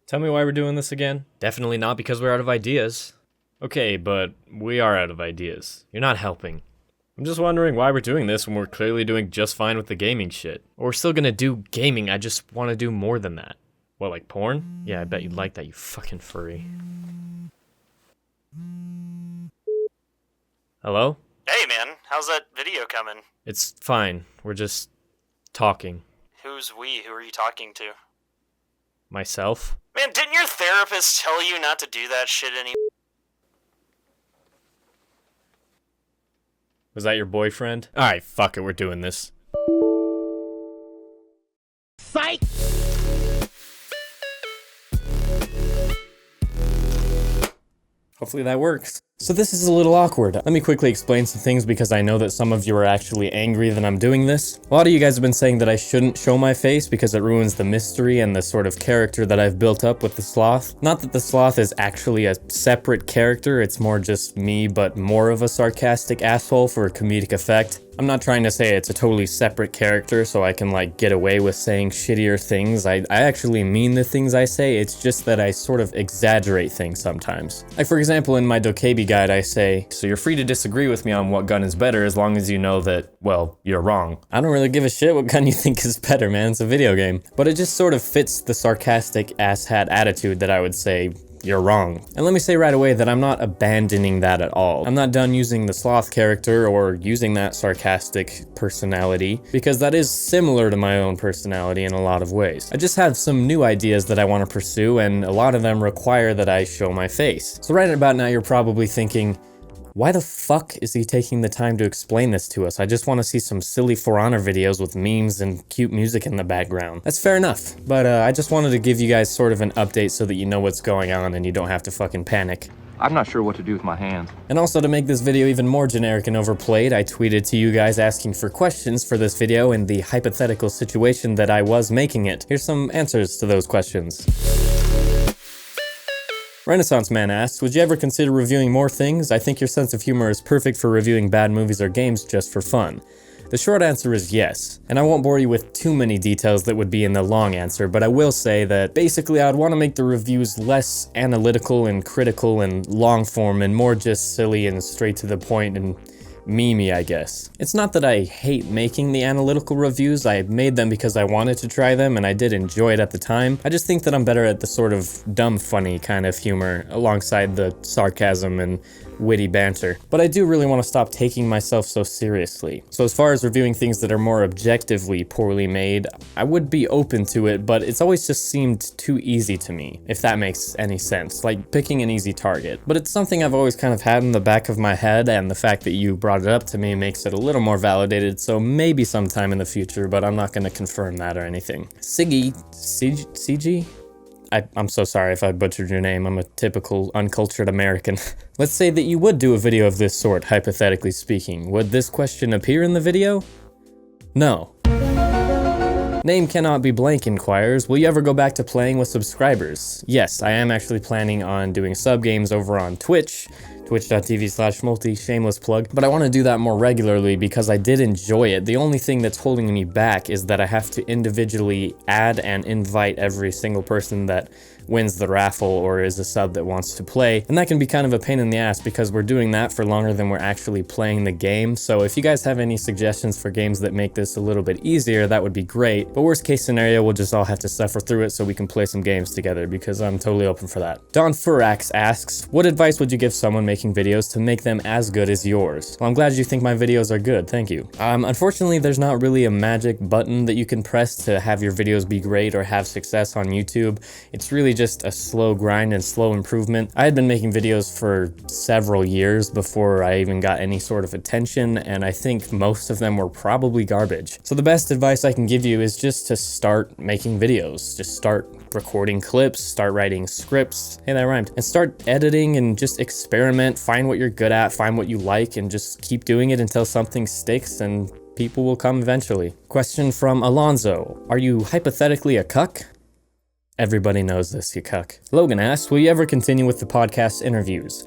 Tell me why we're doing this again? Definitely not because we're out of ideas. Okay, but we are out of ideas. You're not helping. I'm just wondering why we're doing this when we're clearly doing just fine with the gaming shit. Or we're still gonna do gaming, I just want to do more than that. What, like porn? Yeah, I bet you'd like that, you fucking furry. Hello? Hey man, how's that video coming? It's fine. We're just talking. Who's we? Who are you talking to? Myself? Man, didn't your therapist tell you not to do that shit anymore? Was that your boyfriend? Alright, fuck it, we're doing this. Psych! Hopefully that works. So this is a little awkward. Let me quickly explain some things because I know that some of you are actually angry that I'm doing this. A lot of you guys have been saying that I shouldn't show my face because it ruins the mystery and the sort of character that I've built up with the sloth. Not that the sloth is actually a separate character, it's more just me, but more of a sarcastic asshole for comedic effect. I'm not trying to say it's a totally separate character so I can like get away with saying shittier things. I actually mean the things I say, it's just that I sort of exaggerate things sometimes. Like for example in my Dokebi guide I say, so you're free to disagree with me on what gun is better as long as you know that, well, you're wrong. I don't really give a shit what gun you think is better, man, it's a video game. But it just sort of fits the sarcastic asshat attitude that I would say, you're wrong. And let me say right away that I'm not abandoning that at all. I'm not done using the sloth character or using that sarcastic personality because that is similar to my own personality in a lot of ways. I just have some new ideas that I want to pursue and a lot of them require that I show my face. So right about now you're probably thinking, why the fuck is he taking the time to explain this to us? I just want to see some silly For Honor videos with memes and cute music in the background. That's fair enough, but I just wanted to give you guys sort of an update so that you know what's going on and you don't have to fucking panic. I'm not sure what to do with my hands. And also to make this video even more generic and overplayed, I tweeted to you guys asking for questions for this video in the hypothetical situation that I was making it. Here's some answers to those questions. Renaissance Man asks, would you ever consider reviewing more things? I think your sense of humor is perfect for reviewing bad movies or games just for fun. The short answer is yes, and I won't bore you with too many details that would be in the long answer, but I will say that basically I'd want to make the reviews less analytical and critical and long form and more just silly and straight to the point and memey, I guess. It's not that I hate making the analytical reviews, I made them because I wanted to try them and I did enjoy it at the time. I just think that I'm better at the sort of dumb funny kind of humor alongside the sarcasm and witty banter. But I do really want to stop taking myself so seriously. So as far as reviewing things that are more objectively poorly made, I would be open to it, but it's always just seemed too easy to me, if that makes any sense, like picking an easy target. But it's something I've always kind of had in the back of my head, and the fact that you brought it up to me makes it a little more validated, so maybe sometime in the future, but I'm not going to confirm that or anything. CG? I'm so sorry if I butchered your name, I'm a typical uncultured American. Let's say that you would do a video of this sort, hypothetically speaking. Would this question appear in the video? No. Name cannot be blank inquires, will you ever go back to playing with subscribers? Yes, I am actually planning on doing sub games over on Twitch, twitch.tv/Shmolty, shameless plug, but I want to do that more regularly because I did enjoy it. The only thing that's holding me back is that I have to individually add and invite every single person that wins the raffle or is a sub that wants to play, and that can be kind of a pain in the ass because we're doing that for longer than we're actually playing the game. So if you guys have any suggestions for games that make this a little bit easier, that would be great, but worst case scenario, we'll just all have to suffer through it so we can play some games together because I'm totally open for that. Don Furax asks, what advice would you give someone making videos to make them as good as yours? Well, I'm glad you think my videos are good, thank you. Unfortunately, there's not really a magic button that you can press to have your videos be great or have success on YouTube. It's really just a slow grind and slow improvement. I had been making videos for several years before I even got any sort of attention, and I think most of them were probably garbage. So the best advice I can give you is just to start making videos. Just start recording clips, start writing scripts, hey, that rhymed, and start editing and just experiment, find what you're good at, find what you like, and just keep doing it until something sticks and people will come eventually. Question from Alonzo. Are you hypothetically a cuck? Everybody knows this, you cuck. Logan asks, will you ever continue with the podcast interviews?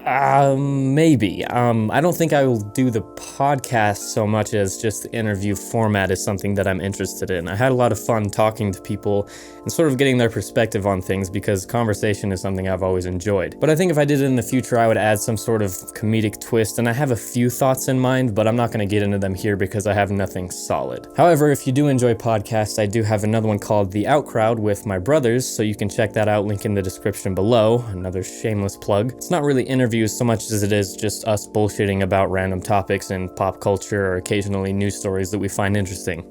Maybe. I don't think I will do the podcast so much as just the interview format is something that I'm interested in. I had a lot of fun talking to people and sort of getting their perspective on things because conversation is something I've always enjoyed. But I think if I did it in the future, I would add some sort of comedic twist, and I have a few thoughts in mind, but I'm not going to get into them here because I have nothing solid. However, if you do enjoy podcasts, I do have another one called The Out Crowd with my brothers, so you can check that out, link in the description below. Another shameless plug. It's not really interviews so much as it is just us bullshitting about random topics in pop culture or occasionally news stories that we find interesting.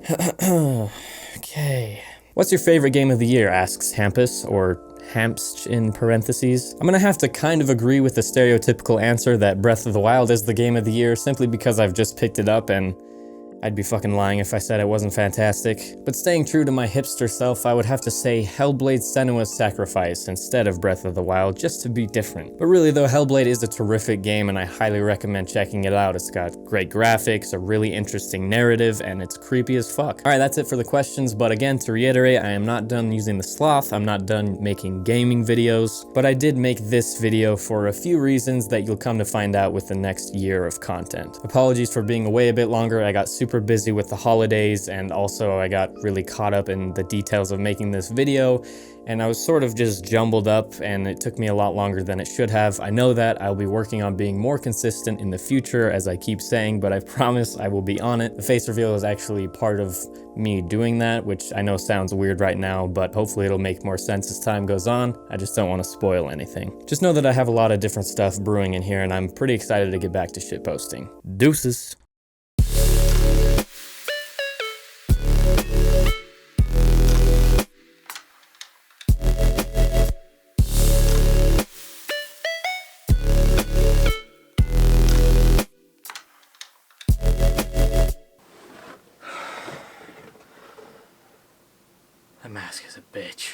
Okay. What's your favorite game of the year, asks Hampus, or Hampst in parentheses. I'm gonna have to kind of agree with the stereotypical answer that Breath of the Wild is the game of the year simply because I've just picked it up and I'd be fucking lying if I said it wasn't fantastic. But staying true to my hipster self, I would have to say Hellblade: Senua's Sacrifice instead of Breath of the Wild, just to be different. But really though, Hellblade is a terrific game and I highly recommend checking it out. It's got great graphics, a really interesting narrative, and it's creepy as fuck. Alright, that's it for the questions, but again, to reiterate, I am not done using the sloth, I'm not done making gaming videos, but I did make this video for a few reasons that you'll come to find out with the next year of content. Apologies for being away a bit longer, I got super busy with the holidays, and also I got really caught up in the details of making this video, and I was sort of just jumbled up, and it took me a lot longer than it should have. I know that. I'll be working on being more consistent in the future, as I keep saying, but I promise I will be on it. The face reveal is actually part of me doing that, which I know sounds weird right now, but hopefully it'll make more sense as time goes on. I just don't want to spoil anything. Just know that I have a lot of different stuff brewing in here, and I'm pretty excited to get back to shitposting. Deuces. The mask is a bitch.